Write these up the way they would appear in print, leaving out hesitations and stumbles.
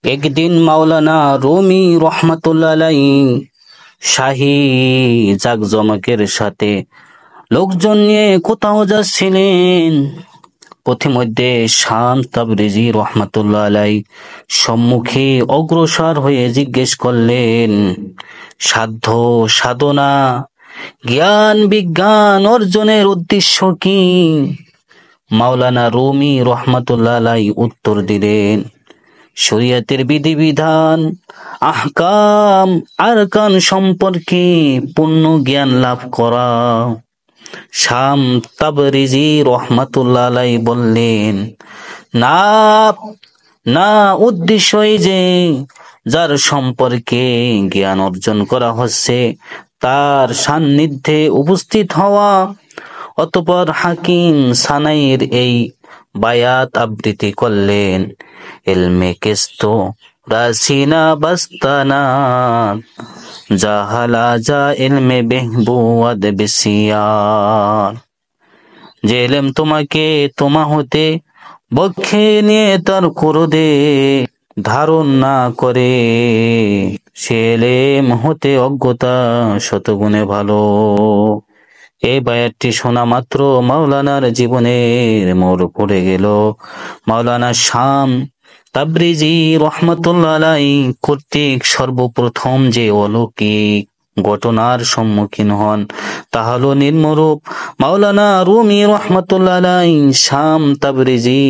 একদিন মাওলানা রুমি রহমাতুল্লাহ আলাইহি শাহী জাকজমকের সাথে লোকজন নিয়ে কোথাও যাচ্ছিলেন। পথিমধ্যে শামস তাবরিজি রহমাতুল্লাহ আলাইহি সম্মুখে অগ্রসর হয়ে জিজ্ঞেস করলেন, সাধ্য সাধনা জ্ঞান বিজ্ঞান অর্জনের উদ্দেশ্য কি? মাওলানা রুমি রহমাতুল্লাহ আলাইহি উত্তর দিলেন, শরীয়তের বিধিবিধান আহকাম আরকান সম্পর্কে পূর্ণ জ্ঞান লাভ করা। শামস তাবরিজি রহমাতুল্লাহ আলাইহি বললেন, না না, উদ্দেশ্য এই যে যার সম্পর্কে জ্ঞান অর্জন করা হচ্ছে তার সান্নিধ্যে উপস্থিত হওয়া। অতঃপর হাকিম সানাইর এই বায়াত আবৃত্তি করলেন, ইলমে কিস্তু রাসিনা বাস্তানা জাহালা যা ইলমে বেহবুয়াদ বিসিয়ার। যে ইলম তোমাকে তোমা হতে বক্ষে নিয়ে তার ক্রোধে ধারণ না করে, সে ইলম হতে অজ্ঞতা শতগুণে ভালো। এই বায়াতটি শোনা মাত্র মাওলানার জীবনের মোড় পড়ে গেল। মাওলানা শামস তাবরিজি রহমাতুল্লাহ আলাইহি কর্তৃক সর্বপ্রথম যে অলৌকিক ঘটনার সম্মুখীন হন তা হলো নিম্নরূপ। মাওলানা রুমি রহমাতুল্লাহ আলাইহি শামস তাবরিজি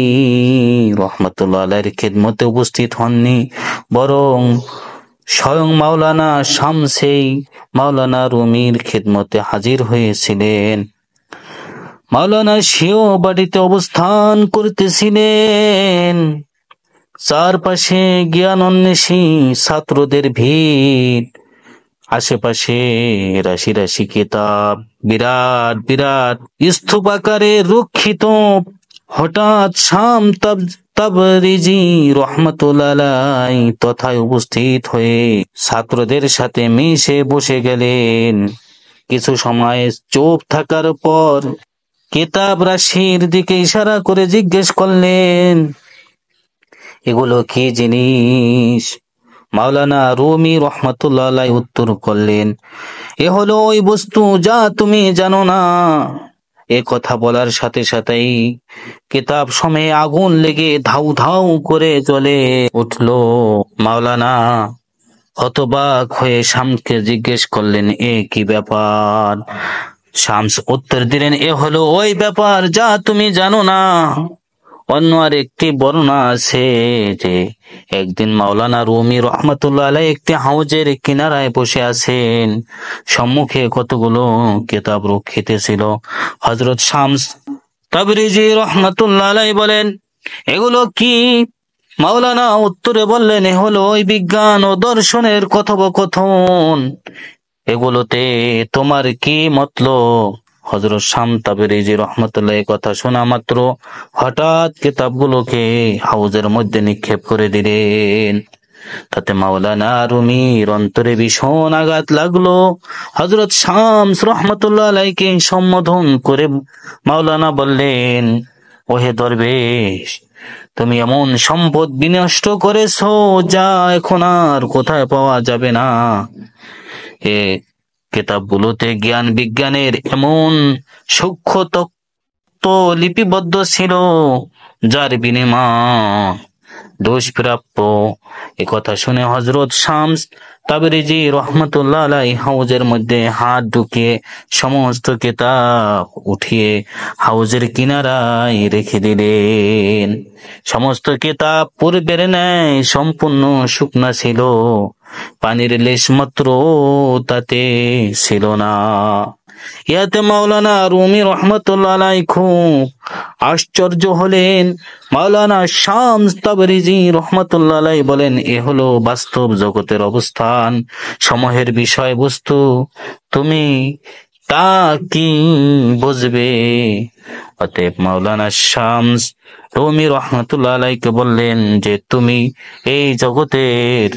রহমাতুল্লাহ আলাইহির খিদমতে উপস্থিত হননি, বরং স্বয়ং মাওলানা শামসেই মাওলানা রুমির খিদমতে হাজির হয়েছিলেন। মাওলানা সেও বাড়িতে অবস্থান করতেছিলেন। চারপাশে জ্ঞান অন্বেষী ছাত্রদের ভিড়, আশেপাশে রাশি রাশি কিতাব, বিরাট বিরাট স্তূপ আকারে রক্ষিত। হঠাৎ শামস তাবরিজি রহমাতুল্লাহ আলাইহি তথায় উপস্থিত হয়ে ছাত্রদের সাথে মিশে বসে গেলেন। কিছু সময় চুপ থাকার পর কিতাব রাশির দিকে ইশারা করে জিজ্ঞেস করলেন, এগুলো কি জিনিস? মাওলানা রুমি রহমাতুল্লাহ আলাইহি উত্তর করলেন, এ হলো ওই বস্তু যা তুমি জানো না। এ কথা বলার সাথে সাথেই কিতাব সময়ে আগুন লেগে ধাউ ধাউ করে জ্বলে উঠলো। মাওলানা হতবাক হয়ে শামসকে জিজ্ঞেস করলেন, এ কি ব্যাপার? শামস উত্তর দিলেন, এ হলো ওই ব্যাপার যা তুমি জানো না। অন্য আর একটি বর্ণনা আছে যে একদিন মাওলানা রুমি রহমাতুল্লাহ আলাইহি একটি হাউজের কিনারায় বসে আছেন, সম্মুখে কতগুলো কিতাব রক্ষিত ছিল। হযরত শামস তাবরিজি রহমাতুল্লাহ আলাইহি বলেন, এগুলো কি? মাওলানা উত্তরে বললেন, এ হলো ওই বিজ্ঞান ও দর্শনের কথোপকথন। এগুলোতে তোমার কি মতলব? হযরত শামস তাবরিজি রহমাতুল্লাহ কথা শোনা মাত্র হঠাৎ কিতাবগুলোকে হাউজের মধ্যে নিক্ষেপ করে দিলেন। তাতে মাওলানা রুমির অন্তরে ভীষণ আঘাত লাগলো। হযরত শামস রহমাতুল্লাহ আলাইহিকে সম্বোধন করে মাওলানা বললেন, ওহে দরবেশ, তুমি এমন সম্পদ বিনষ্ট করেছো যা এখন আর কোথায় পাওয়া যাবে না। এ কিতাবগুলোতে জ্ঞান বিজ্ঞানের এমন সূক্ষ্ম তত্ত্ব লিপিবদ্ধ ছিল যার বিনিময় দুষ্প্রাপ্য। এ কথা শুনে হযরত শামস তাবরিজি রহমাতুল্লাহ আলাইহি হাউজের মধ্যে হাত ঢুকিয়ে সমস্ত কিতাব উঠিয়ে হাউজের কিনারায় রেখে দিলেন। সমস্ত কিতাব পূর্বের ন্যায় সম্পূর্ণ শুকনা ছিল, পানির লেশ মাত্র তাতে ছিল না। ইয়াতে মাওলানা রুমি রহমাতুল্লাহ আলাইহি খুব আশ্চর্য হলেন। মাওলানা শামস তাবরিজি রহমাতুল্লাহ আলাইহি বলেন, এ হলো বাস্তব জগতের অবস্থান, সমূহের বিষয়বস্তু। তুমি তা কি বুঝবে? অতএব মাওলানা শামস রুমি রহমাতুল্লাহ আলাইহিকে বললেন যে তুমি এই জগতের